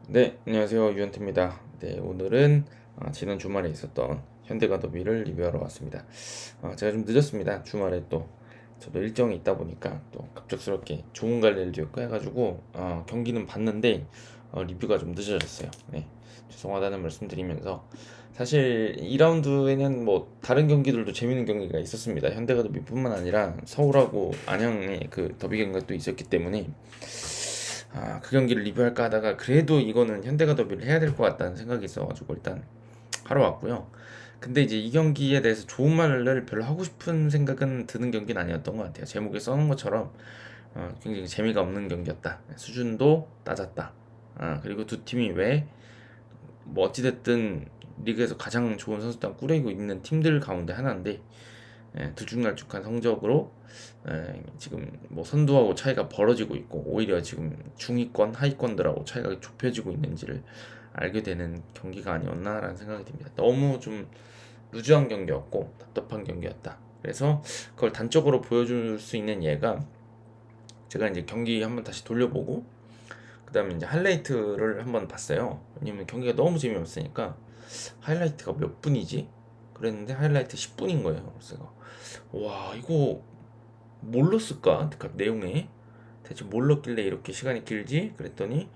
네, 안녕하세요. 유현태입니다. 네, 오늘은 지난 주말에 있었던 현대가더비를 리뷰하러 왔습니다. 제가 좀 늦었습니다. 주말에 또 저도 일정이 있다 보니까 또 갑작스럽게 좋은 갈 일도 있고 해가지고 경기는 봤는데 리뷰가 좀 늦어졌어요. 네, 죄송하다는 말씀드리면서 사실 2라운드에는 뭐 다른 경기들도 재밌는 경기가 있었습니다. 현대가더비뿐만 아니라 서울하고 안양의 그 더비 경기가 또 있었기 때문에 그 경기를 리뷰할까 하다가 그래도 이거는 현대가 더비를 해야 될 것 같다는 생각이 있어가지고 일단 하러 왔고요. 근데 이제 이 경기에 대해서 좋은 말을 별로 하고 싶은 생각은 드는 경기는 아니었던 것 같아요. 제목에 써놓은 것처럼 굉장히 재미가 없는 경기였다. 수준도 낮았다. 그리고 두 팀이 왜 뭐 어찌됐든 리그에서 가장 좋은 선수단 꾸리고 있는 팀들 가운데 하나인데 들쭉날쭉한 성적으로 지금 뭐 선두하고 차이가 벌어지고 있고 오히려 지금 중위권, 하위권들하고 차이가 좁혀지고 있는지를 알게 되는 경기가 아니었나라는 생각이 듭니다. 너무 좀 루즈한 경기였고 답답한 경기였다. 그래서 그걸 단적으로 보여줄 수 있는 예가 제가 이제 경기 한번 다시 돌려보고 그다음에 이제 하이라이트를 한번 봤어요. 왜냐면 경기가 너무 재미없으니까 하이라이트가 몇 분이지? 그랬는데 하이라이트 10분인 거예요. 그래서 와 이거 뭘로 쓸까? 그 내용에 대체 뭘 넣길래 이렇게 시간이 길지? 그랬더니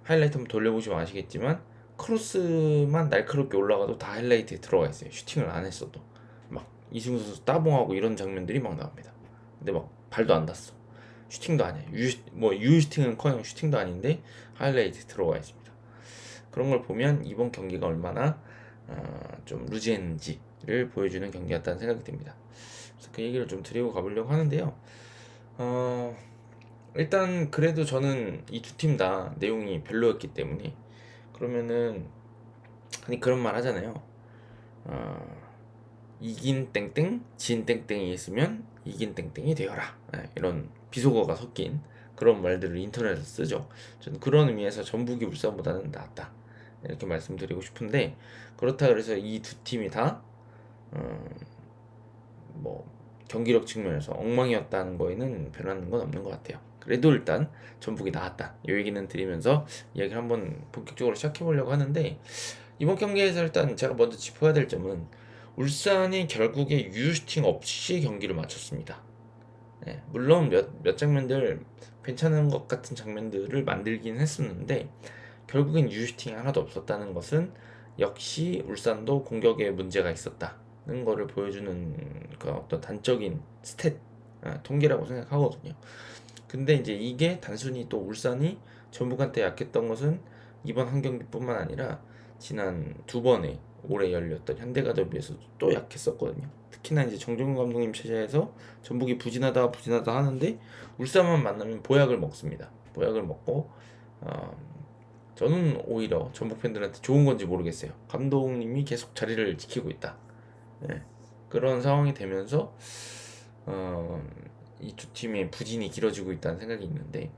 하이라이트 한번 돌려보시면 아시겠지만 크로스만 날카롭게 올라가도 다 하이라이트에 들어가 있어요. 슈팅을 안 했어도 막 이승우 선수 따봉하고 이런 장면들이 막 나옵니다. 근데 막 발도 안 닿았어. 슈팅도 아니야. 뭐 유슈팅은커녕 슈팅도 아닌데 하이라이트 들어가 있습니다. 그런 걸 보면 이번 경기가 얼마나 좀 루즈했는지를 보여주는 경기였다는 생각이 듭니다. 그래서 그 얘기를 좀 드리고 가보려고 하는데요. 어, 일단 그래도 저는 이 두 팀 다 내용이 별로였기 때문에 그러면은 아니 그런 말 하잖아요. 어, 이긴 땡땡, 진 땡땡이 있으면 이긴 땡땡이 되어라. 이런 비속어가 섞인 그런 말들을 인터넷에서 쓰죠. 저는 그런 의미에서 전북이 울산보다는 낫다. 이렇게 말씀드리고 싶은데 그렇다 그래서 이 두 팀이 다 뭐 경기력 측면에서 엉망이었다는 거에는 변하는 건 없는 것 같아요. 그래도 일단 전북이 나았다. 이 얘기는 드리면서 이야기를 한번 본격적으로 시작해 보려고 하는데 이번 경기에서 일단 제가 먼저 짚어야 될 점은 울산이 결국에 유슈팅 없이 경기를 마쳤습니다. 물론 몇 장면들 괜찮은 것 같은 장면들을 만들긴 했었는데 결국엔 유슈팅이 하나도 없었다는 것은 역시 울산도 공격에 문제가 있었다는 거를 보여주는 그 어떤 단적인 통계라고 생각하거든요. 근데 이제 이게 단순히 또 울산이 전북한테 약했던 것은 이번 한 경기뿐만 아니라 지난 두 번에 올해 열렸던 현대가더비에서도 또 약했었거든요. 특히나 이제 정종훈 감독님 체제에서 전북이 부진하다 하는데 울산만 만나면 보약을 먹습니다. 보약을 먹고 어, 저는 오히려 전북 팬들한테 좋은 건지 모르겠어요. 감독님이 계속 자리를 지키고 있다. 예. 그런 상황이 되면서 어, 이 두 팀의 부진이 길어지고 있다는 생각이 있는데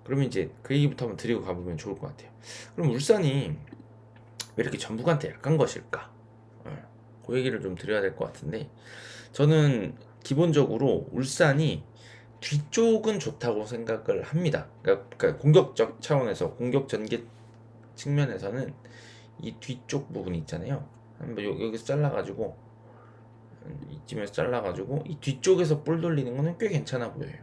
그러면 이제 그 얘기부터 한번 드리고 가보면 좋을 것 같아요. 그럼 울산이 왜 이렇게 전북한테 약한 것일까? 예. 그 얘기를 좀 드려야 될 것 같은데 저는 기본적으로 울산이 뒤쪽은 좋다고 생각을 합니다. 그러니까 공격적 차원에서 공격 전개 측면에서는 이 뒤쪽 부분 있잖아요. 한번 여기서 잘라가지고 이쯤에서 잘라가지고 이 뒤쪽에서 볼 돌리는 거는 꽤 괜찮아 보여요.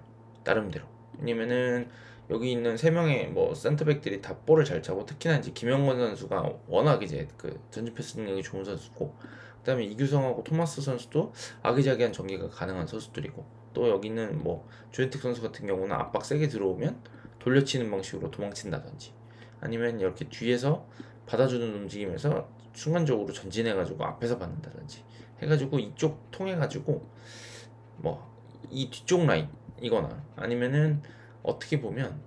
나름대로. 왜냐면은 여기 있는 세 명의 뭐 센터백들이 다 볼을 잘 차고 특히나 이제 김영건 선수가 워낙 이제 그 전진 패스 능력이 좋은 선수고 그다음에 이규성하고 토마스 선수도 아기자기한 전개가 가능한 선수들이고 또 여기는 뭐 조현택 선수 같은 경우는 압박 세게 들어오면 돌려치는 방식으로 도망친다든지 아니면 이렇게 뒤에서 받아주는 움직임에서 순간적으로 전진해가지고 앞에서 받는다든지 해가지고 이쪽 통해가지고 뭐 이 뒤쪽 라인이거나 아니면은 어떻게 보면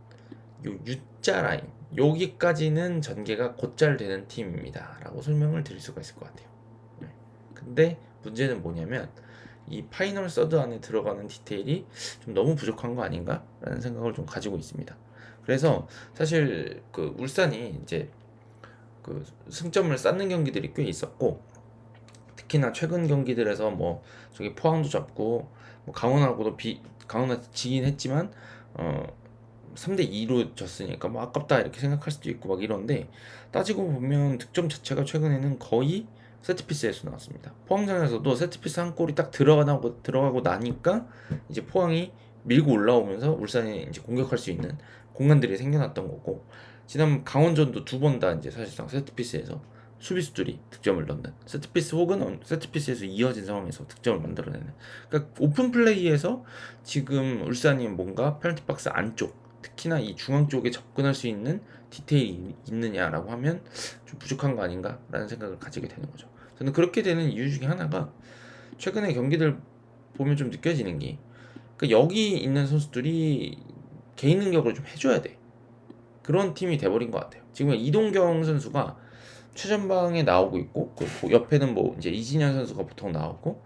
요 U자 라인 여기까지는 전개가 곧잘 되는 팀입니다라고 설명을 드릴 수가 있을 것 같아요. 네. 근데 문제는 뭐냐면 이 파이널 서드 안에 들어가는 디테일이 좀 너무 부족한 거 아닌가라는 생각을 좀 가지고 있습니다. 그래서 사실 그 울산이 이제 그 승점을 쌓는 경기들이 꽤 있었고 특히나 최근 경기들에서 뭐 저기 포항도 잡고 뭐 강원하고도 강원한테 지긴 했지만 어 3대2로 졌으니까 뭐 아깝다 이렇게 생각할 수도 있고 막 이런데, 따지고 보면 득점 자체가 최근에는 거의 세트피스에서 나왔습니다. 포항전에서도 세트피스 한 골이 딱 들어가고 나니까 이제 포항이 밀고 올라오면서 울산이 이제 공격할 수 있는 공간들이 생겨났던 거고, 지난 강원전도 두 번 다 이제 사실상 세트피스에서 수비수들이 득점을 넣는, 세트피스 혹은 세트피스에서 이어진 상황에서 득점을 만들어내는, 그러니까 오픈 플레이에서 지금 울산이 뭔가 페널티 박스 안쪽, 특히나 이 중앙 쪽에 접근할 수 있는 디테일이 있느냐라고 하면 좀 부족한 거 아닌가라는 생각을 가지게 되는 거죠. 저는 그렇게 되는 이유 중에 하나가, 최근에 경기들 보면 좀 느껴지는 게, 그러니까 여기 있는 선수들이 개인 능력을 좀 해줘야 돼. 그런 팀이 돼버린 것 같아요. 지금 이동경 선수가 최전방에 나오고 있고, 그 옆에는 뭐 이제 이진현 선수가 보통 나오고,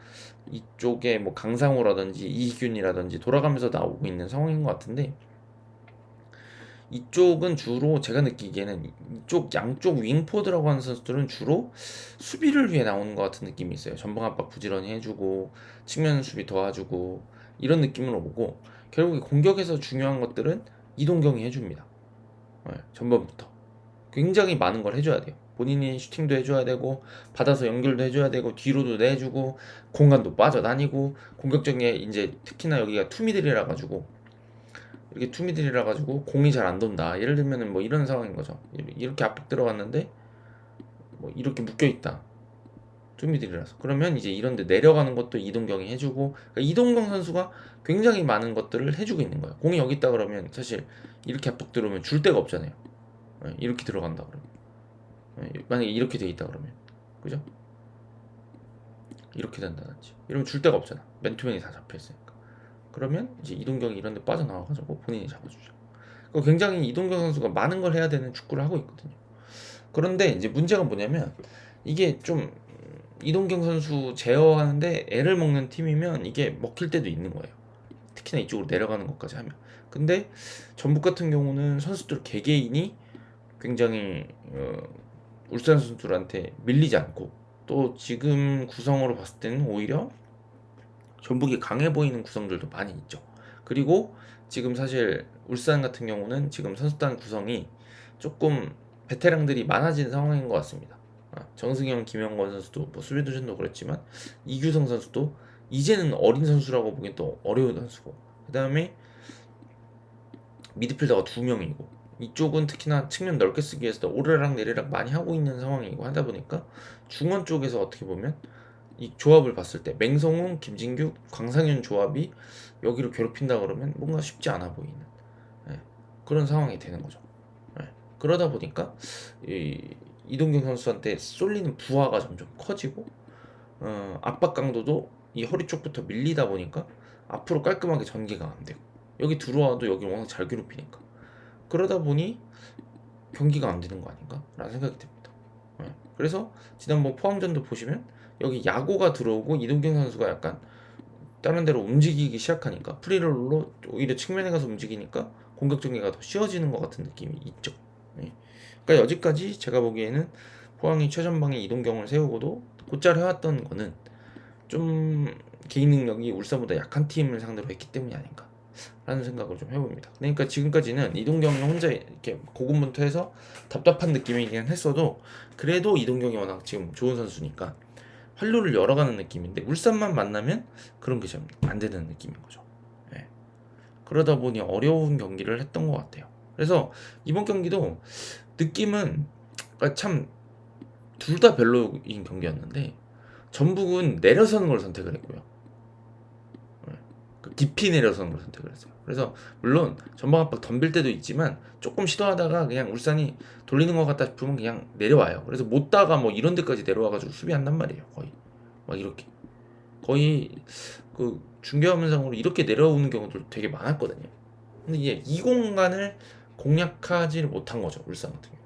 이쪽에 뭐 강상우라든지 이희균이라든지 돌아가면서 나오고 있는 상황인 것 같은데, 이쪽은 주로 제가 느끼기에는 이쪽 양쪽 윙포드라고 하는 선수들은 주로 수비를 위해 나오는 것 같은 느낌이 있어요. 전방 압박 부지런히 해주고 측면 수비 도와주고 이런 느낌으로 보고, 결국에 공격에서 중요한 것들은 이동경이 해줍니다. 네, 전반부터 굉장히 많은 걸 해줘야 돼요. 본인이 슈팅도 해줘야 되고, 받아서 연결도 해줘야 되고, 뒤로도 내주고, 공간도 빠져다니고, 공격적인 이제 특히나 여기가 투미들이라 가지고, 이렇게 투미들이라 가지고 공이 잘 안 돈다. 예를 들면은 뭐 이런 상황인 거죠. 이렇게 압박 들어갔는데 뭐 이렇게 묶여 있다. 투미들이라서. 그러면 이제 이런데 내려가는 것도 이동경이 해주고, 그러니까 이동경 선수가 굉장히 많은 것들을 해주고 있는 거예요. 공이 여기 있다 그러면 사실 이렇게 압박 들어오면 줄 데가 없잖아요. 이렇게 들어간다 그러면, 만약에 이렇게 돼 있다 그러면, 그죠? 이렇게 된다든지 이러면 줄 데가 없잖아. 맨투맨이 다 잡혀 있으니까. 그러면 이제 이동경이 이런 데 빠져나와가지고 본인이 잡아주죠. 굉장히 이동경 선수가 많은 걸 해야 되는 축구를 하고 있거든요. 그런데 이제 문제가 뭐냐면, 이게 좀 이동경 선수 제어하는데 애를 먹는 팀이면 이게 먹힐 때도 있는 거예요. 특히나 이쪽으로 내려가는 것까지 하면. 근데 전북 같은 경우는 선수들 개개인이 굉장히 울산 선수들한테 밀리지 않고, 또 지금 구성으로 봤을 때는 오히려 전북이 강해 보이는 구성들도 많이 있죠. 그리고 지금 사실 울산 같은 경우는 지금 선수단 구성이 조금 베테랑들이 많아진 상황인 것 같습니다. 정승영, 김영권 선수도 뭐 수비도전도 그렇지만, 이규성 선수도 이제는 어린 선수라고 보기엔 또 어려운 선수고, 그 다음에 미드필더가 2명이고, 이쪽은 특히나 측면 넓게 쓰기 위해서 오르락 내리락 많이 하고 있는 상황이고 하다 보니까, 중원 쪽에서 어떻게 보면 이 조합을 봤을 때 맹성훈, 김진규, 광상현 조합이 여기를 괴롭힌다 그러면 뭔가 쉽지 않아 보이는, 그런 상황이 되는 거죠. 그러다 보니까 이동경 선수한테 쏠리는 부하가 점점 커지고, 압박 강도도 이 허리 쪽부터 밀리다 보니까 앞으로 깔끔하게 전개가 안 되고, 여기 들어와도 여기를 워낙 잘 괴롭히니까, 그러다 보니 경기가 안 되는 거 아닌가 라는 생각이 듭니다. 그래서 지난번 포항전도 보시면 여기 야고가 들어오고 이동경 선수가 약간 다른 데로 움직이기 시작하니까, 프리롤로 오히려 측면에 가서 움직이니까 공격 전개가 더 쉬워지는 것 같은 느낌이 있죠. 그러니까 여지까지 제가 보기에는 포항이 최전방에 이동경을 세우고도 곧잘 해왔던 거는 좀 개인 능력이 울산보다 약한 팀을 상대로 했기 때문이 아닌가 라는 생각을 좀 해봅니다. 그러니까 지금까지는 이동경이 혼자 이렇게 고군분투해서 답답한 느낌이긴 했어도, 그래도 이동경이 워낙 지금 좋은 선수니까 활로를 열어가는 느낌인데, 울산만 만나면 그런 게 좀 안 되는 느낌인 거죠. 그러다 보니 어려운 경기를 했던 것 같아요. 그래서 이번 경기도 느낌은 참 둘 다 별로인 경기였는데, 전북은 내려서는 걸 선택을 했고요. 깊이 내려서는 걸 선택을 했어요. 그래서 물론 전방 압박 덤빌 때도 있지만, 조금 시도하다가 그냥 울산이 돌리는 것 같다 싶으면 그냥 내려와요. 그래서 못다가 뭐 이런 데까지 내려와가지고 수비한단 말이에요. 거의 막 이렇게 거의 그 중계화면상으로 이렇게 내려오는 경우도 되게 많았거든요. 근데 이제 이 공간을 공략하지 못한 거죠, 울산 같은 경우.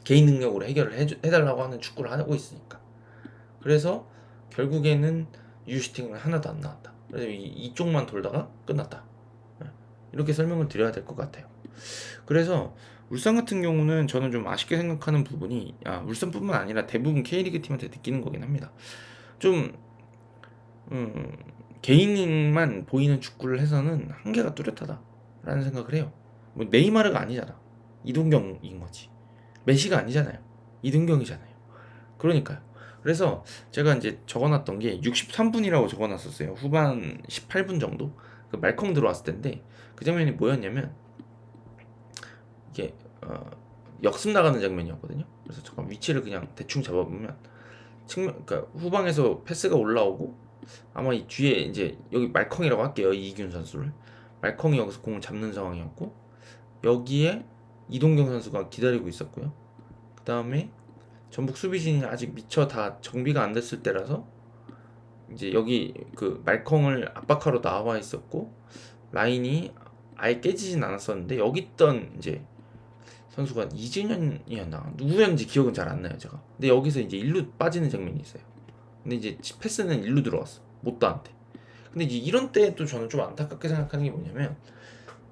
개인 능력으로 해결을 해달라고 하는 축구를 하고 있으니까. 그래서 결국에는 유슈팅은 하나도 안 나왔다. 그래서 이쪽만 돌다가 끝났다. 이렇게 설명을 드려야 될 것 같아요. 그래서 울산 같은 경우는 저는 좀 아쉽게 생각하는 부분이, 울산뿐만 아니라 대부분 K리그 팀한테 느끼는 거긴 합니다. 좀 개인만 보이는 축구를 해서는 한계가 뚜렷하다. 라는 생각을 해요. 뭐 네이마르가 아니잖아. 이동경인 거지. 메시가 아니잖아요. 이동경이잖아요. 그러니까요. 그래서 제가 이제 적어놨던 게 63분이라고 적어놨었어요. 후반 18분 정도 그 말컹 들어왔을 텐데 그 장면이 뭐였냐면 이게 역습 나가는 장면이었거든요. 그래서 잠깐 위치를 그냥 대충 잡아보면 그러니까 후방에서 패스가 올라오고 아마 이 뒤에 이제 여기 말컹이라고 할게요. 이기균 선수를 말컹이 여기서 공을 잡는 상황이었고 여기에 이동경 선수가 기다리고 있었고요. 그 다음에 전북 수비진이 아직 미처 다 정비가 안 됐을 때라서 이제 여기 그 말컹을 압박하러 나와 있었고 라인이 아예 깨지진 않았었는데 여기 있던 이제 선수가 이진현이었나 누구였는지 기억은 잘 안 나요 제가. 근데 여기서 이제 일루 빠지는 장면이 있어요. 근데 이제 패스는 일루 들어왔어 못다한테. 근데 이제 이런 때 또 저는 좀 안타깝게 생각하는 게 뭐냐면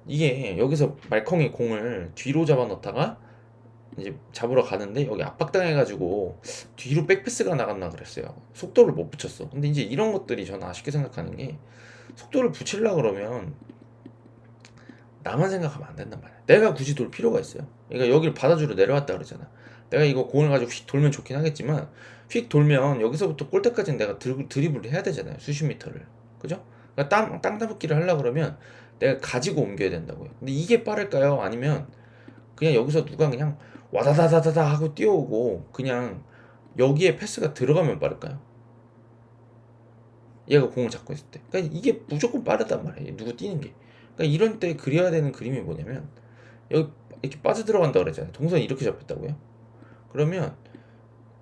이게 여기서 말컹이 공을 뒤로 잡아 넣다가 이제 잡으러 가는데 여기 압박당해가지고 뒤로 백패스가 나갔나 그랬어요. 속도를 못 붙였어. 근데 이제 이런 것들이 저는 아쉽게 생각하는 게 속도를 붙이려 그러면 나만 생각하면 안 된단 말이야. 내가 굳이 돌 필요가 있어요. 그러니까 여기를 받아주러 내려왔다 그러잖아. 내가 이거 공을 가지고 휙 돌면 좋긴 하겠지만 휙 돌면 여기서부터 골대까지는 내가 드리블을 해야 되잖아요. 수십 미터를. 그죠? 그러니까 땅 따먹기를 하려고 그러면 내가 가지고 옮겨야 된다고요. 근데 이게 빠를까요? 아니면 그냥 여기서 누가 그냥 와다다다다다 하고 뛰어오고 그냥 여기에 패스가 들어가면 빠를까요? 얘가 공을 잡고 있을 때. 그러니까 이게 무조건 빠르단 말이에요. 누구 뛰는 게. 그러니까 이런 때 그려야 되는 그림이 뭐냐면 여기 이렇게 빠져들어간다 그랬잖아요. 동선이 이렇게 잡혔다고요. 그러면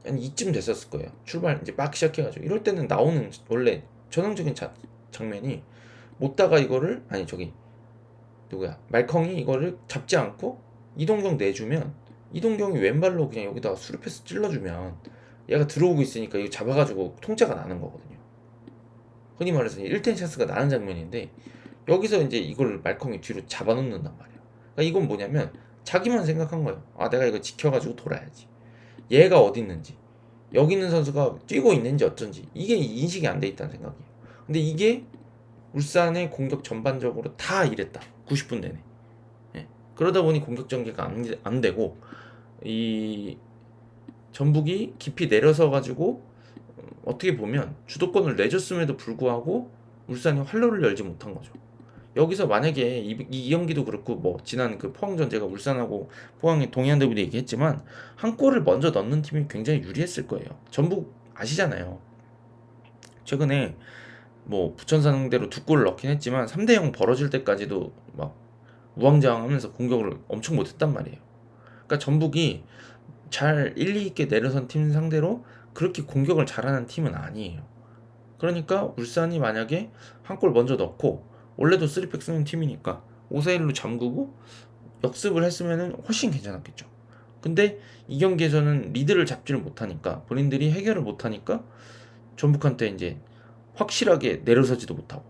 한 이쯤 됐었을 거예요. 출발 이제 막 시작해가지고 이럴 때는 나오는 원래 전형적인 장면이 못다가 이거를 아니 저기 누구야 말컹이 이거를 잡지 않고 이동경 내주면 이동경이 왼발로 그냥 여기다가 수루패스 찔러주면 얘가 들어오고 있으니까 이거 잡아가지고 통짜가 나는 거거든요. 흔히 말해서 1点찬스가 나는 장면인데 여기서 이제 이걸 말컹이 뒤로 잡아놓는단 말이에요. 그러니까 이건 뭐냐면 자기만 생각한 거예요. 아 내가 이거 지켜가지고 돌아야지. 얘가 어디 있는지 여기 있는 선수가 뛰고 있는지 어쩐지 이게 인식이 안 돼 있다는 생각이에요. 근데 이게 울산의 공격 전반적으로 다 이랬다. 90분 내내. 예. 그러다 보니 공격 전개가 안 되고 이 전북이 깊이 내려서 가지고 어떻게 보면 주도권을 내줬음에도 불구하고 울산이 활로를 열지 못한 거죠. 여기서 만약에 이 경기도 그렇고 뭐 지난 그 포항전 제가 울산하고 포항의 동해안 derby도 얘기했지만 한 골을 먼저 넣는 팀이 굉장히 유리했을 거예요. 전북 아시잖아요. 최근에 뭐 부천 상대로 두 골을 넣긴 했지만 3대0 벌어질 때까지도 막 우왕좌왕하면서 공격을 엄청 못했단 말이에요. 그러니까 전북이 잘 일리 있게 내려선 팀 상대로 그렇게 공격을 잘하는 팀은 아니에요. 그러니까 울산이 만약에 한 골 먼저 넣고 원래도 3백 쓰는 팀이니까 5-1로 잠그고 역습을 했으면 훨씬 괜찮았겠죠. 근데 이 경기에서는 리드를 잡지를 못하니까 본인들이 해결을 못하니까 전북한테 이제 확실하게 내려서지도 못하고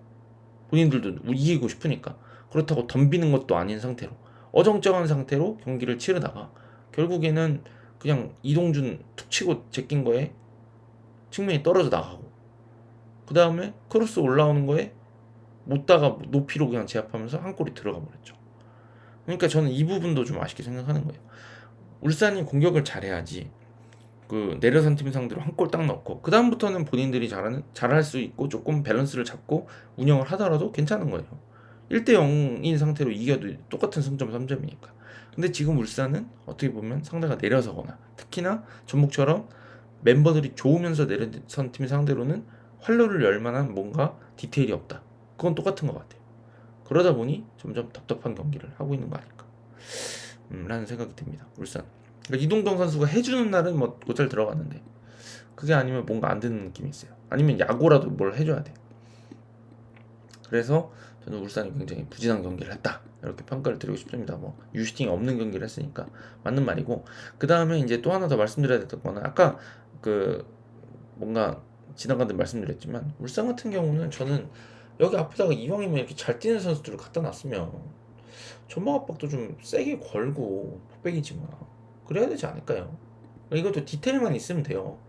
본인들도 이기고 싶으니까 그렇다고 덤비는 것도 아닌 상태로 어정쩡한 상태로 경기를 치르다가 결국에는 그냥 이동준 툭 치고 제낀 거에 측면이 떨어져 나가고 그 다음에 크로스 올라오는 거에 못다가 높이로 그냥 제압하면서 한 골이 들어가 버렸죠. 그러니까 저는 이 부분도 좀 아쉽게 생각하는 거예요. 울산이 공격을 잘해야지 그 내려선 팀 상대로 한 골 딱 넣고 그 다음부터는 본인들이 잘할 수 있고 조금 밸런스를 잡고 운영을 하더라도 괜찮은 거예요. 1대0인 상태로 이겨도 똑같은 승점 3점이니까. 근데 지금 울산은 어떻게 보면 상대가 내려서거나 특히나 전북처럼 멤버들이 좋으면서 내려선 팀 상대로는 활로를 열 만한 뭔가 디테일이 없다. 그건 똑같은 것 같아요. 그러다 보니 점점 답답한 경기를 하고 있는 거 아닐까 라는 생각이 듭니다. 울산. 그러니까 이동경 선수가 해주는 날은 뭐 곧잘 들어갔는데 그게 아니면 뭔가 안 되는 느낌이 있어요. 아니면 야구라도 뭘 해줘야 돼. 그래서 저는 울산이 굉장히 부진한 경기를 했다 이렇게 평가를 드리고 싶습니다. 뭐 유슈팅이 없는 경기를 했으니까 맞는 말이고 그 다음에 이제 또 하나 더 말씀드려야 됐던 거는 아까 그 뭔가 지나간 데 말씀드렸지만 울산 같은 경우는 저는 여기 앞에다가 이왕이면 이렇게 잘 뛰는 선수들을 갖다 놨으면 전방 압박도 좀 세게 걸고 폭백이지만 그래야 되지 않을까요? 이것도 디테일만 있으면 돼요.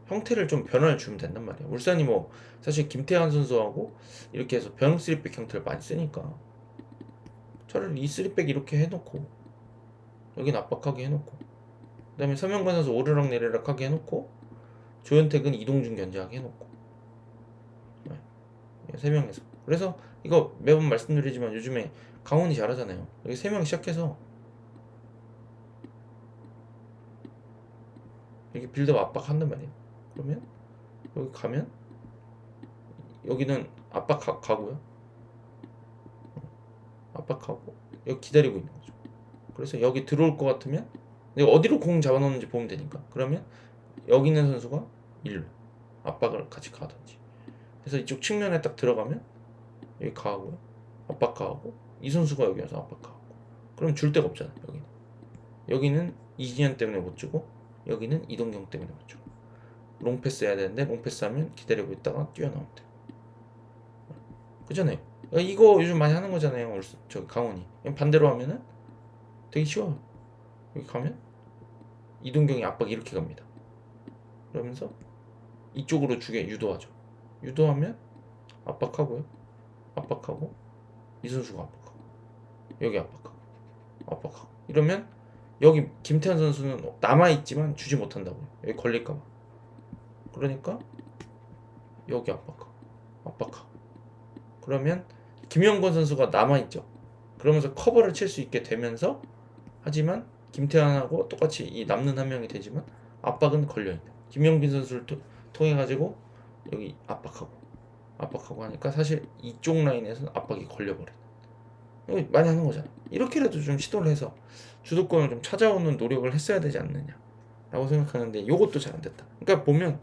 형태를 좀 변화를 주면 된단 말이에요. 울산이 뭐 사실 김태환 선수하고 이렇게 해서 변형 3백 형태를 많이 쓰니까 차라리 이 3백 이렇게 해놓고 여긴 압박하게 해놓고 그 다음에 서명관 선수 오르락 내리락 하게 해놓고 조현택은 이동준 견제하게 해놓고 네. 3명에서 그래서 이거 매번 말씀드리지만 요즘에 강원이 잘하잖아요. 여기 3명 시작해서 여기 빌드업 압박한단 말이에요. 그러면 여기 가면 여기는 가고요. 압박하고 여기 기다리고 있는 거죠. 그래서 여기 들어올 것 같으면 내가 어디로 공 잡아놓는지 보면 되니까 그러면 여기 있는 선수가 일로 압박을 같이 가든지 그래서 이쪽 측면에 딱 들어가면 여기 가고요. 압박 가고 이 선수가 여기 와서 압박 가고 그럼 줄 데가 없잖아. 여기는 이진현 때문에 못 주고 여기는 이동경 때문에 못 주고 롱패스 해야 되는데 롱패스 하면 기다리고 있다가 뛰어나오면 돼. 그잖아요. 이거 요즘 많이 하는 거잖아요. 저기 강원이 반대로 하면은 되게 쉬워요. 여기 가면 이동경이 압박 이렇게 갑니다. 그러면서 이쪽으로 주게 유도하죠. 유도하면 압박하고요. 압박하고 이 선수가 압박하고 여기 압박하고 이러면 여기 김태현 선수는 남아있지만 주지 못한다고요. 여기 걸릴까봐. 그러니까 여기 압박하고 그러면 김영권 선수가 남아있죠. 그러면서 커버를 칠 수 있게 되면서 하지만 김태환하고 똑같이 이 남는 한 명이 되지만 압박은 걸려있는 김영빈 선수를 통해 가지고 여기 압박하고 하니까 사실 이쪽 라인에서는 압박이 걸려버려요. 많이 하는 거잖아. 이렇게라도 좀 시도를 해서 주도권을 좀 찾아오는 노력을 했어야 되지 않느냐 라고 생각하는데 이것도 잘 안됐다. 그러니까 보면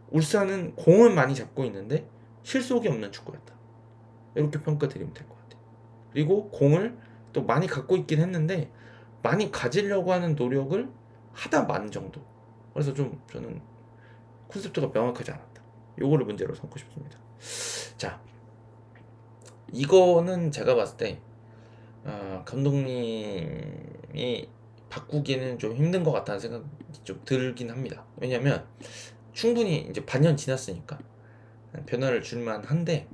울산은 공을 많이 잡고 있는데 실속이 없는 축구였다. 이렇게 평가드리면 될 것 같아요. 그리고 공을 또 많이 갖고 있긴 했는데 많이 가지려고 하는 노력을 하다 만 정도. 그래서 좀 저는 콘셉트가 명확하지 않았다. 요거를 문제로 삼고 싶습니다. 자, 이거는 제가 봤을 때 감독님이 바꾸기는 좀 힘든 것 같다는 생각이 좀 들긴 합니다. 왜냐면 충분히 이제 반년 지났으니까 변화를 줄만 한데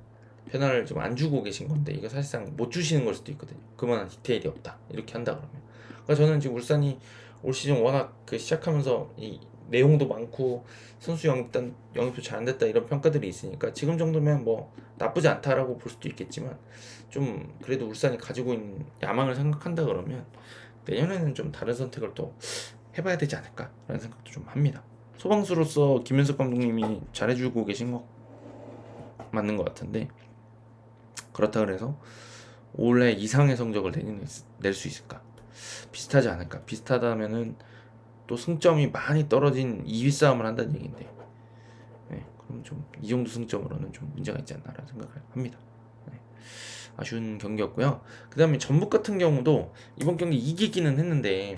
변화를 좀 안 주고 계신 건데 이거 사실상 못 주시는 걸 수도 있거든요. 그만한 디테일이 없다 이렇게 한다 그러면. 그러니까 저는 지금 울산이 올 시즌 워낙 시작하면서 이 내용도 많고 선수 영입도 잘 안 됐다 이런 평가들이 있으니까 지금 정도면 뭐 나쁘지 않다라고 볼 수도 있겠지만 좀 그래도 울산이 가지고 있는 야망을 생각한다 그러면 내년에는 좀 다른 선택을 또 해봐야 되지 않을까라는 생각도 좀 합니다. 소방수로서 김현석 감독님이 잘해주고 계신 거 맞는 것 같은데 그렇다 그래서 올해 이상의 성적을 낼 수 있을까? 비슷하지 않을까? 비슷하다면은 또 승점이 많이 떨어진 2위 싸움을 한다는 얘기인데 네, 그럼 좀 이 정도 승점으로는 좀 문제가 있지 않나라는 생각을 합니다. 네, 아쉬운 경기였고요. 그 다음에 전북 같은 경우도 이번 경기 이기기는 했는데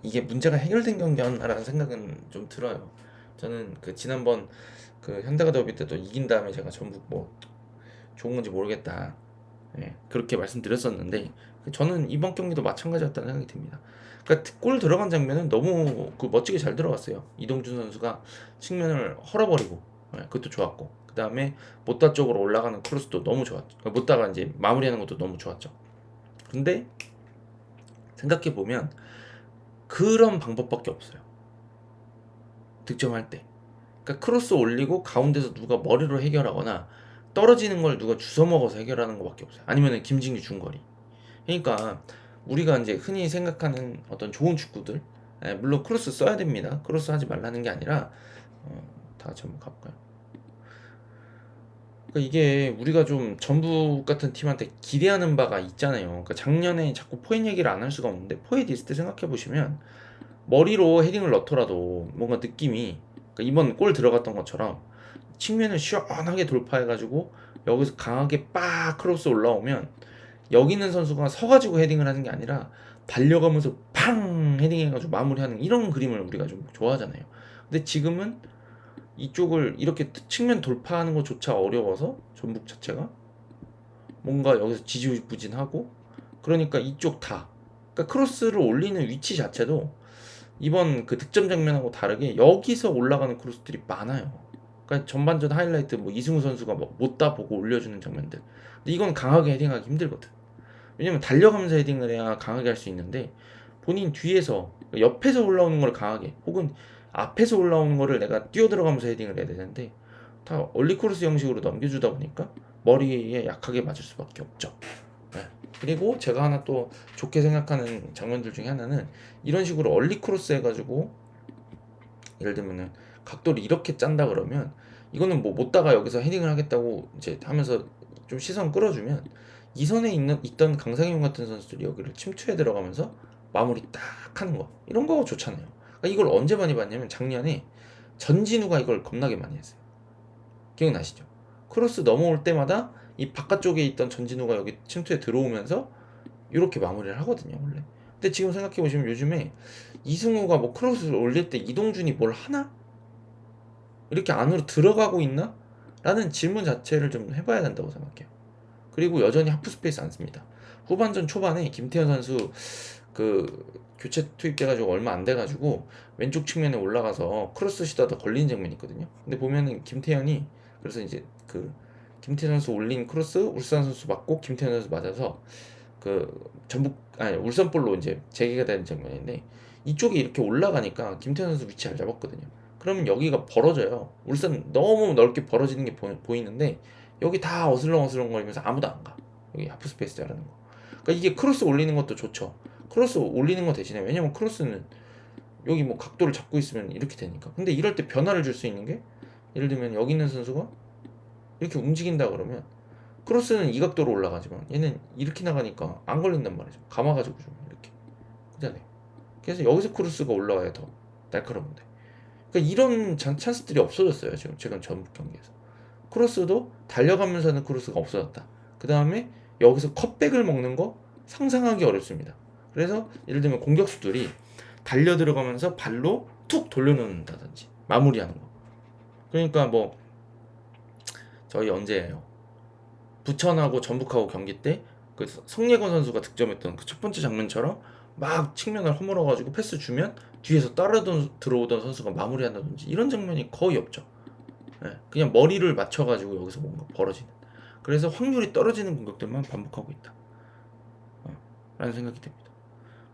이게 문제가 해결된 경기였나라는 생각은 좀 들어요. 저는 지난번 현대가 더비 때도 이긴 다음에 제가 전북 뭐 좋은 건지 모르겠다 그렇게 말씀드렸었는데 저는 이번 경기도 마찬가지였다는 생각이 듭니다. 그러니까 골 들어간 장면은 너무 멋지게 잘 들어갔어요. 이동준 선수가 측면을 헐어버리고 그것도 좋았고 그 다음에 못다 쪽으로 올라가는 크로스도 너무 좋았죠. 못다가 이제 마무리하는 것도 너무 좋았죠. 근데 생각해보면 그런 방법밖에 없어요. 득점할 때 그러니까 크로스 올리고 가운데서 누가 머리로 해결하거나 떨어지는 걸 누가 주워 먹어서 해결하는 것밖에 없어요. 아니면은 김진규 중거리. 그러니까 우리가 이제 흔히 생각하는 어떤 좋은 축구들, 물론 크로스 써야 됩니다. 크로스 하지 말라는 게 아니라 다 같이 한번 가볼까요? 그러니까 이게 우리가 좀 전북 같은 팀한테 기대하는 바가 있잖아요. 그러니까 작년에 자꾸 포획 얘기를 안 할 수가 없는데 포획 있을 때 생각해 보시면 머리로 헤딩을 넣더라도 뭔가 느낌이 그러니까 이번 골 들어갔던 것처럼 측면을 시원하게 돌파해가지고 여기서 강하게 빡 크로스 올라오면 여기 있는 선수가 서가지고 헤딩을 하는 게 아니라 달려가면서 팡 헤딩해가지고 마무리하는 이런 그림을 우리가 좀 좋아하잖아요. 근데 지금은 이쪽을 이렇게 측면 돌파하는 것조차 어려워서 전북 자체가 뭔가 여기서 지지부진하고 그러니까 이쪽 다 그러니까 크로스를 올리는 위치 자체도 이번 득점 장면하고 다르게 여기서 올라가는 크로스들이 많아요. 그러니까 전반전 하이라이트 뭐 이승우 선수가 뭐 못다 보고 올려주는 장면들. 근데 이건 강하게 헤딩하기 힘들거든. 왜냐면 달려가면서 헤딩을 해야 강하게 할 수 있는데 본인 뒤에서 옆에서 올라오는 걸 강하게 혹은 앞에서 올라오는 거를 내가 뛰어 들어가면서 헤딩을 해야 되는데 다 얼리크로스 형식으로 넘겨주다 보니까 머리에 약하게 맞을 수밖에 없죠. 네. 그리고 제가 하나 또 좋게 생각하는 장면들 중에 하나는 이런 식으로 얼리크로스 해가지고 예를 들면은 각도를 이렇게 짠다 그러면 이거는 뭐 못다가 여기서 헤딩을 하겠다고 이제 하면서 좀 시선 끌어주면 이선에 있던 강상용 같은 선수들이 여기를 침투해 들어가면서 마무리 딱 하는 거 이런 거 좋잖아요. 그러니까 이걸 언제 많이 봤냐면 작년에 전진우가 이걸 겁나게 많이 했어요. 기억나시죠? 크로스 넘어올 때마다 이 바깥쪽에 있던 전진우가 여기 침투에 들어오면서 이렇게 마무리를 하거든요 원래. 근데 지금 생각해보시면 요즘에 이승우가 뭐 크로스를 올릴 때 이동준이 뭘 하나? 이렇게 안으로 들어가고 있나? 라는 질문 자체를 좀 해봐야 된다고 생각해요. 그리고 여전히 하프 스페이스 안 씁니다. 후반전 초반에 김태현 선수 그 교체 투입돼가지고 얼마 안 돼가지고 왼쪽 측면에 올라가서 크로스 시도하다 걸린 장면이 있거든요. 근데 보면은 김태현이 그래서 이제 그 김태현 선수 올린 크로스 울산 선수 맞고 김태현 선수 맞아서 그 전북 아니 울산볼로 이제 재개가 되는 장면인데 이쪽에 이렇게 올라가니까 김태현 선수 위치 잘 잡았거든요. 그러면 여기가 벌어져요. 울산 너무 넓게 벌어지는 게 보이는데 여기 다 어슬렁어슬렁 거리면서 아무도 안 가. 여기 하프 스페이스 자르는 거. 그러니까 이게 크로스 올리는 것도 좋죠. 크로스 올리는 거 대신에 왜냐면 크로스는 여기 뭐 각도를 잡고 있으면 이렇게 되니까. 근데 이럴 때 변화를 줄 수 있는 게 예를 들면 여기 있는 선수가 이렇게 움직인다 그러면 크로스는 이 각도로 올라가지만 얘는 이렇게 나가니까 안 걸린단 말이죠. 감아가지고 좀 이렇게 그잖아요. 그래서 여기서 크로스가 올라와야 더 날카로운데. 그러니까 이런 찬스들이 없어졌어요. 지금 최근 전북 경기에서 크로스도 달려가면서 하는 크로스가 없어졌다. 그 다음에 여기서 컷백을 먹는 거 상상하기 어렵습니다. 그래서 예를 들면 공격수들이 달려 들어가면서 발로 툭 돌려놓는다든지 마무리하는 거. 그러니까 뭐 저희 언제예요? 부천하고 전북하고 경기 때 그 성예건 선수가 득점했던 그 첫 번째 장면처럼 막 측면을 허물어가지고 패스 주면 뒤에서 따라 들어오던 선수가 마무리한다든지 이런 장면이 거의 없죠. 예, 그냥 머리를 맞춰가지고 여기서 뭔가 벌어지는. 그래서 확률이 떨어지는 공격들만 반복하고 있다. 라는 생각이 듭니다.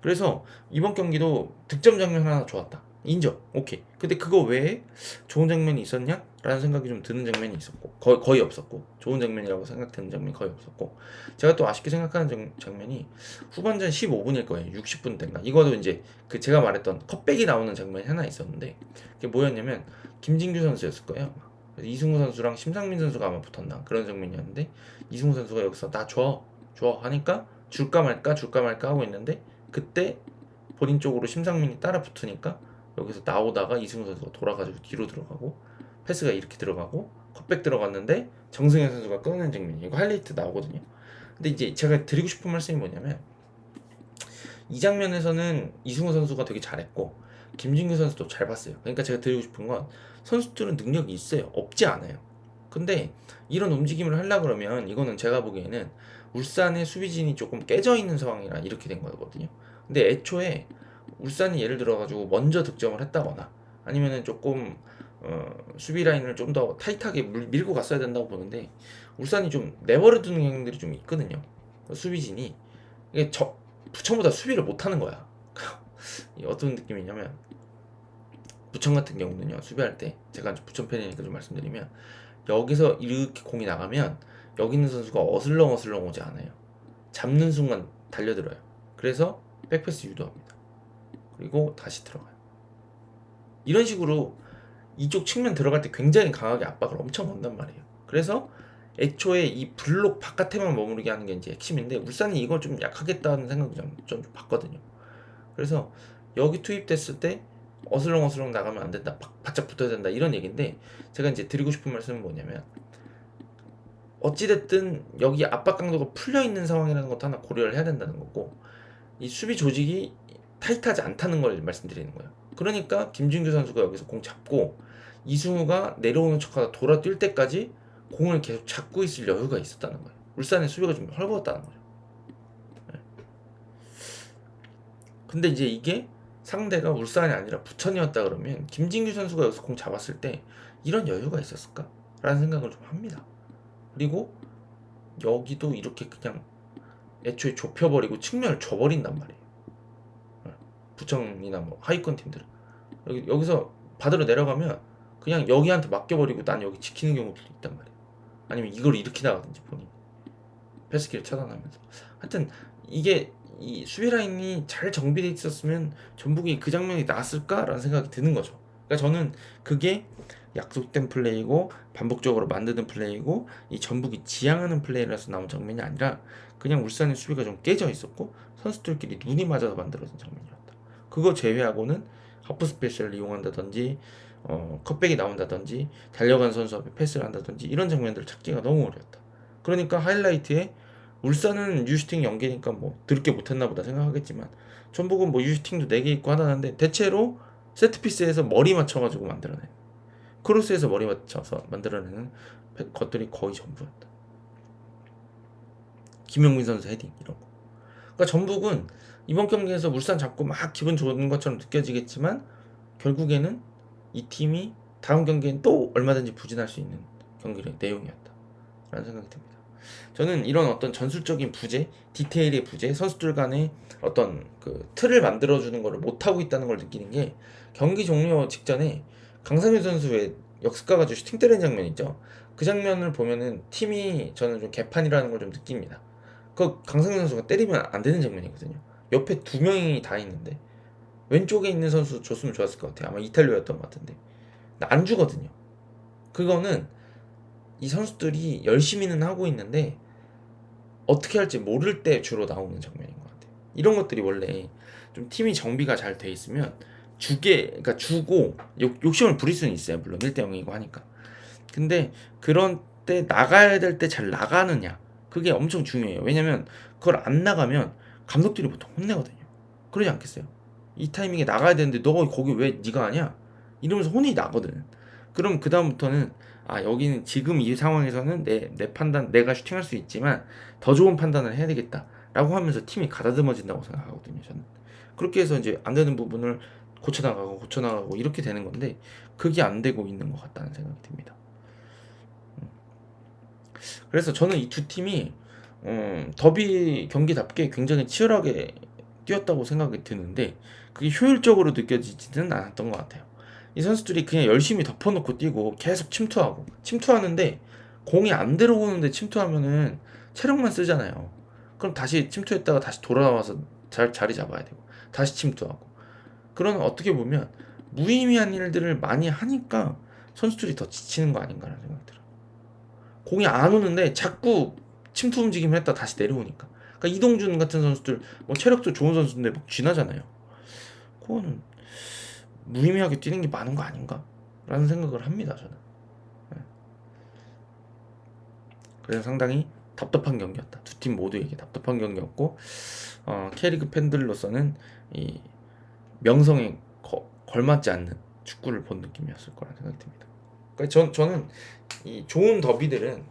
그래서 이번 경기도 득점 장면 하나 좋았다. 인정. 오케이. 근데 그거 외에 좋은 장면이 있었냐? 라는 생각이 좀 드는 장면이 있었고 거의 없었고 좋은 장면이라고 생각되는 장면이 거의 없었고 제가 또 아쉽게 생각하는 장면이 후반전 15분일 거예요. 60분 대인가. 이거도 이제 그 제가 말했던 컷백이 나오는 장면이 하나 있었는데 그게 뭐였냐면 김진규 선수였을 거예요. 이승우 선수랑 심상민 선수가 아마 붙었나 그런 장면이었는데 이승우 선수가 여기서 나 줘 하니까 줄까 말까 하고 있는데 그때 본인 쪽으로 심상민이 따라 붙으니까 여기서 나오다가 이승우 선수가 돌아가지고 뒤로 들어가고 패스가 이렇게 들어가고 컷백 들어갔는데 정승현 선수가 끊는 장면이 이거 하이라이트 나오거든요. 근데 이제 제가 드리고 싶은 말씀이 뭐냐면 이 장면에서는 이승우 선수가 되게 잘했고 김진규 선수도 잘 봤어요. 그러니까 제가 드리고 싶은 건 선수들은 능력이 있어요. 없지 않아요. 근데 이런 움직임을 하려고 그러면 이거는 제가 보기에는 울산의 수비진이 조금 깨져 있는 상황이라 이렇게 된 거거든요. 근데 애초에 울산이 예를 들어가지고 먼저 득점을 했다거나 아니면은 조금 수비 라인을 좀 더 타이트하게 밀고 갔어야 된다고 보는데 울산이 좀 내버려 두는 경향들이 좀 있거든요. 수비진이 이게 부천보다 수비를 못하는 거야. 어떤 느낌이냐면 부천 같은 경우는요 수비할 때 제가 부천 팬이니까 좀 말씀드리면 여기서 이렇게 공이 나가면 여기 있는 선수가 어슬렁어슬렁 오지 않아요. 잡는 순간 달려들어요. 그래서 백패스 유도합니다. 그리고 다시 들어가요. 이런 식으로 이쪽 측면 들어갈 때 굉장히 강하게 압박을 엄청 넣는단 말이에요. 그래서 애초에 이 블록 바깥에만 머무르게 하는 게 이제 핵심인데 울산이 이걸 좀 약하겠다는 생각이 좀 봤거든요. 그래서 여기 투입됐을 때 어슬렁어슬렁 나가면 안 된다. 바짝 붙어야 된다. 이런 얘기인데 제가 이제 드리고 싶은 말씀은 뭐냐면 어찌됐든 여기 압박 강도가 풀려 있는 상황이라는 것도 하나 고려를 해야 된다는 거고 이 수비 조직이 타이트하지 않다는 걸 말씀드리는 거예요. 그러니까 김진규 선수가 여기서 공 잡고 이승우가 내려오는 척하다 돌아 뛸 때까지 공을 계속 잡고 있을 여유가 있었다는 거예요. 울산의 수비가 좀 헐거웠다는 거죠. 네. 근데 이제 이게 상대가 울산이 아니라 부천이었다 그러면 김진규 선수가 여기서 공 잡았을 때 이런 여유가 있었을까? 라는 생각을 좀 합니다. 그리고 여기도 이렇게 그냥 애초에 좁혀버리고 측면을 줘버린단 말이에요. 부청이나 뭐 하위권 팀들은 여기서 받으러 내려가면 그냥 여기한테 맡겨버리고 난 여기 지키는 경우도 있단 말이에요. 아니면 이걸 일으키다가든지 본인 패스기를 차단하면서. 하여튼 이게 이 수비 라인이 잘 정비돼 있었으면 전북이 그 장면이 나왔을까라는 생각이 드는 거죠. 그러니까 저는 그게 약속된 플레이고 반복적으로 만드는 플레이고 이 전북이 지향하는 플레이라서 나온 장면이 아니라 그냥 울산의 수비가 좀 깨져 있었고 선수들끼리 눈이 맞아서 만들어진 장면이었다. 그거 제외하고는 하프 스페셜을 이용한다든지 컷백이 나온다든지 달려간 선수 앞에 패스를 한다든지 이런 장면들을 찾기가 너무 어려웠다. 그러니까 하이라이트에 울산은 유슈팅 연계니까 뭐 드럽게 못했나 보다 생각하겠지만 전북은 뭐 유슈팅도 4개 있고 하나는데 대체로 세트피스에서 머리 맞춰가지고 만들어내, 크로스에서 머리 맞춰서 만들어내는 것들이 거의 전부였다. 김용민 선수 헤딩 이런 거. 그러니까 전북은 이번 경기에서 울산 잡고 막 기분 좋은 것처럼 느껴지겠지만 결국에는 이 팀이 다음 경기엔 또 얼마든지 부진할 수 있는 경기의 내용이었다 라는 생각이 듭니다. 저는 이런 어떤 전술적인 부재, 디테일의 부재, 선수들 간의 어떤 그 틀을 만들어주는 것을 못하고 있다는 걸 느끼는 게 경기 종료 직전에 강상윤 선수의 역습 가가지고 슈팅 때리는 장면 있죠. 그 장면을 보면은 팀이 저는 좀 개판이라는 걸 좀 느낍니다. 그 강상윤 선수가 때리면 안 되는 장면이거든요. 옆에 2명이 다 있는데 왼쪽에 있는 선수 줬으면 좋았을 것 같아요. 아마 이탈리아였던 것 같은데 안 주거든요. 그거는 이 선수들이 열심히는 하고 있는데 어떻게 할지 모를 때 주로 나오는 장면인 것 같아요. 이런 것들이 원래 좀 팀이 정비가 잘 돼 있으면 그러니까 주고 욕심을 부릴 수는 있어요. 물론 1대 0이고 하니까. 근데 그런 때 나가야 될 때 잘 나가느냐 그게 엄청 중요해요. 왜냐면 그걸 안 나가면 감독들이 보통 혼내거든요. 그러지 않겠어요? 이 타이밍에 나가야 되는데 너 거기 왜 네가 하냐? 이러면서 혼이 나거든. 그럼 그 다음부터는 여기는 지금 이 상황에서는 내 판단 내가 슈팅할 수 있지만 더 좋은 판단을 해야 되겠다라고 하면서 팀이 가다듬어진다고 생각하거든요. 저는 그렇게 해서 이제 안 되는 부분을 고쳐나가고 이렇게 되는 건데 그게 안 되고 있는 것 같다는 생각이 듭니다. 그래서 저는 이 두 팀이 더비 경기답게 굉장히 치열하게 뛰었다고 생각이 드는데 그게 효율적으로 느껴지지는 않았던 것 같아요. 이 선수들이 그냥 열심히 덮어놓고 뛰고 계속 침투하는데 공이 안 들어오는데 침투하면은 체력만 쓰잖아요. 그럼 다시 침투했다가 다시 돌아와서 자리 잡아야 되고 다시 침투하고 그런 어떻게 보면 무의미한 일들을 많이 하니까 선수들이 더 지치는 거 아닌가라는 생각이 들어요. 공이 안 오는데 자꾸 침투 움직임을 했다 다시 내려오니까. 그러니까 이동준 같은 선수들 뭐 체력도 좋은 선수인데 막 쥐나잖아요. 그거는 무의미하게 뛰는 게 많은 거 아닌가? 라는 생각을 합니다 저는. 네. 그래서 상당히 답답한 경기였다. 두 팀 모두에게 답답한 경기였고 K리그 팬들로서는 이 명성에 걸맞지 않는 축구를 본 느낌이었을 거라는 생각이 듭니다. 그러니까 저는 이 좋은 더비들은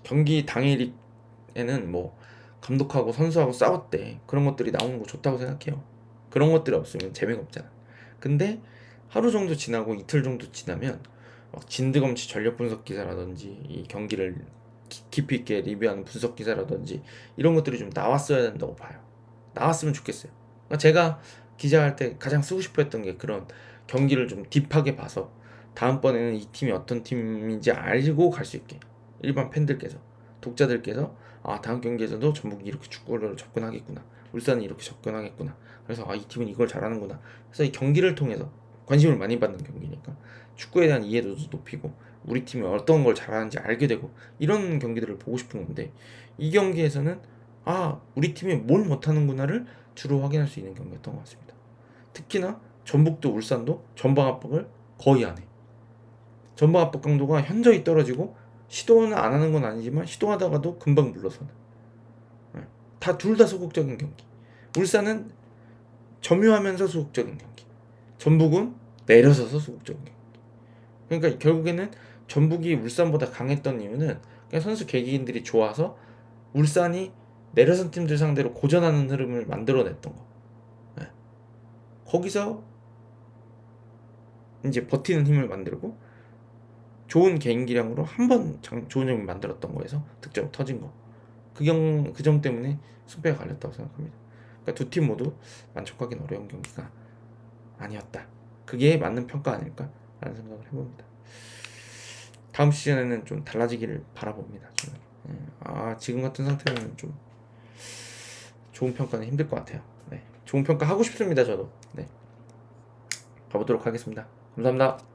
경기 당일에는 뭐 감독하고 선수하고 싸웠대 그런 것들이 나오는 거 좋다고 생각해요. 그런 것들이 없으면 재미가 없잖아. 근데 하루 정도 지나고 이틀 정도 지나면 막 진드검치 전력 분석 기사라든지 이 경기를 깊이 있게 리뷰하는 분석 기사라든지 이런 것들이 좀 나왔어야 된다고 봐요. 나왔으면 좋겠어요. 그러니까 제가 기자할 때 가장 쓰고 싶어 했던 게 그런 경기를 좀 딥하게 봐서 다음번에는 이 팀이 어떤 팀인지 알고 갈 수 있게 일반 팬들께서 독자들께서 다음 경기에서도 전북이 이렇게 축구를 접근하겠구나, 울산이 이렇게 접근하겠구나, 그래서 이 팀은 이걸 잘하는구나. 그래서 이 경기를 통해서 관심을 많이 받는 경기니까 축구에 대한 이해도도 높이고 우리 팀이 어떤 걸 잘하는지 알게 되고 이런 경기들을 보고 싶은 건데 이 경기에서는 우리 팀이 뭘 못하는구나를 주로 확인할 수 있는 경기였던 것 같습니다. 특히나 전북도 울산도 전방 압박을 거의 안 해. 전방 압박 강도가 현저히 떨어지고 시도는 안 하는 건 아니지만 시도하다가도 금방 물러서는. 둘 다 소극적인 경기. 울산은 점유하면서 소극적인 경기. 전북은 내려서서 소극적인 경기. 그러니까 결국에는 전북이 울산보다 강했던 이유는 그냥 선수 개개인들이 좋아서 울산이 내려선 팀들 상대로 고전하는 흐름을 만들어냈던 거. 거기서 이제 버티는 힘을 만들고 좋은 개인 기량으로 한 번 좋은 점을 만들었던 거에서 득점 터진 거. 그 점 때문에 승패가 갈렸다고 생각합니다. 그러니까 두 팀 모두 만족하기는 어려운 경기가 아니었다. 그게 맞는 평가 아닐까라는 생각을 해봅니다. 다음 시즌에는 좀 달라지기를 바라봅니다. 저는. 지금 같은 상태로는 좀 좋은 평가는 힘들 것 같아요. 네, 좋은 평가 하고 싶습니다. 저도. 네, 가보도록 하겠습니다. 감사합니다.